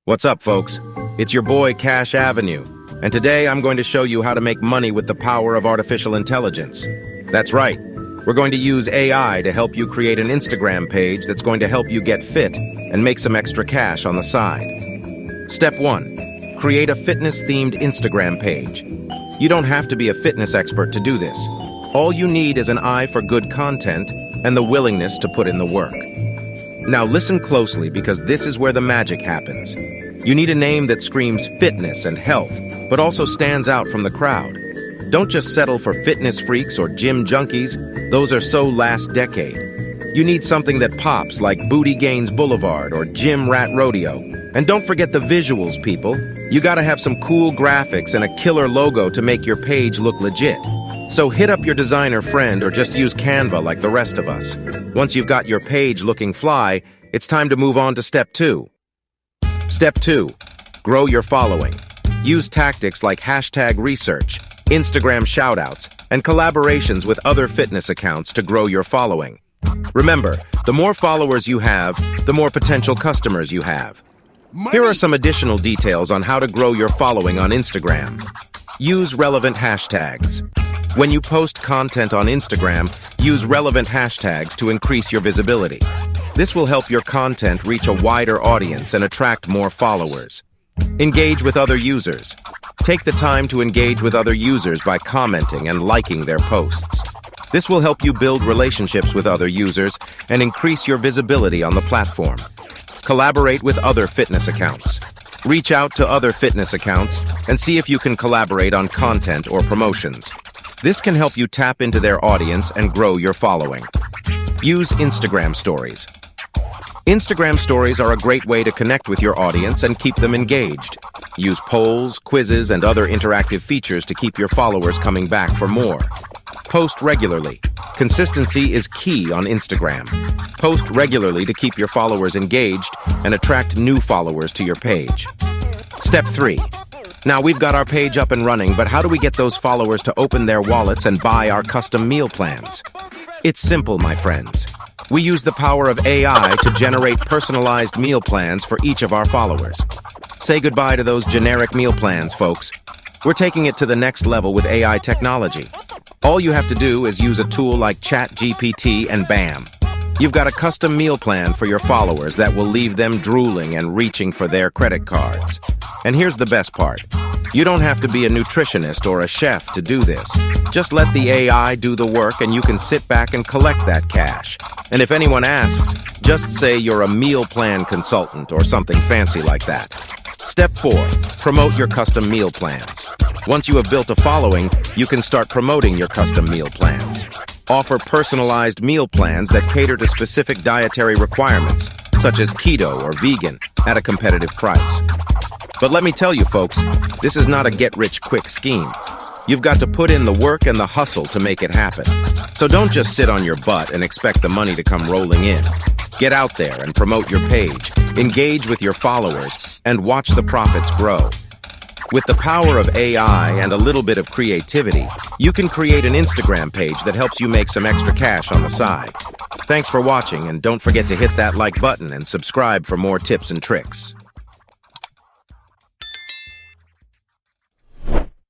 What's up, folks? It's your boy Cash Avenue, and today I'm going to show you how to make money with the power of artificial intelligence. That's right, we're going to use AI to help you create an Instagram page that's going to help you get fit and make some extra cash on the side. Step 1. Create a fitness-themed Instagram page. You don't have to be a fitness expert to do this. All you need is an eye for good content and the willingness to put in the work. Now listen closely, because this is where the magic happens. You need a name that screams fitness and health, but also stands out from the crowd. Don't just settle for fitness freaks or gym junkies. Those are so last decade. You need something that pops, like Booty Gains Boulevard or Gym Rat Rodeo. And don't forget the visuals, people. You gotta have some cool graphics and a killer logo to make your page look legit. So hit up your designer friend or just use Canva like the rest of us. Once you've got your page looking fly, it's time to move on to Step 2. Step 2. Grow your following. Use tactics like hashtag research, Instagram shoutouts, and collaborations with other fitness accounts to grow your following. Remember, the more followers you have, the more potential customers you have. Here are some additional details on how to grow your following on Instagram. Use relevant hashtags. When you post content on Instagram, use relevant hashtags to increase your visibility. This will help your content reach a wider audience and attract more followers. Engage with other users. Take the time to engage with other users by commenting and liking their posts. This will help you build relationships with other users and increase your visibility on the platform. Collaborate with other fitness accounts. Reach out to other fitness accounts and see if you can collaborate on content or promotions. This can help you tap into their audience and grow your following. Use Instagram Stories. Instagram Stories are a great way to connect with your audience and keep them engaged. Use polls, quizzes, and other interactive features to keep your followers coming back for more. Post regularly. Consistency is key on Instagram. Post regularly to keep your followers engaged and attract new followers to your page. Step 3. Now we've got our page up and running, but how do we get those followers to open their wallets and buy our custom meal plans? It's simple, my friends. We use the power of AI to generate personalized meal plans for each of our followers. Say goodbye to those generic meal plans, folks. We're taking it to the next level with AI technology. All you have to do is use a tool like Chat-GPT and bam! You've got a custom meal plan for your followers that will leave them drooling and reaching for their credit cards. And here's the best part. You don't have to be a nutritionist or a chef to do this. Just let the AI do the work and you can sit back and collect that cash. And if anyone asks, just say you're a meal plan consultant or something fancy like that. Step 4. Promote your custom meal plans. Once you have built a following, you can start promoting your custom meal plans. Offer personalized meal plans that cater to specific dietary requirements, such as keto or vegan, at a competitive price. But let me tell you, folks, this is not a get-rich-quick scheme. You've got to put in the work and the hustle to make it happen. So don't just sit on your butt and expect the money to come rolling in. Get out there and promote your page, engage with your followers, and watch the profits grow. With the power of AI and a little bit of creativity, you can create an Instagram page that helps you make some extra cash on the side. Thanks for watching, and don't forget to hit that like button and subscribe for more tips and tricks.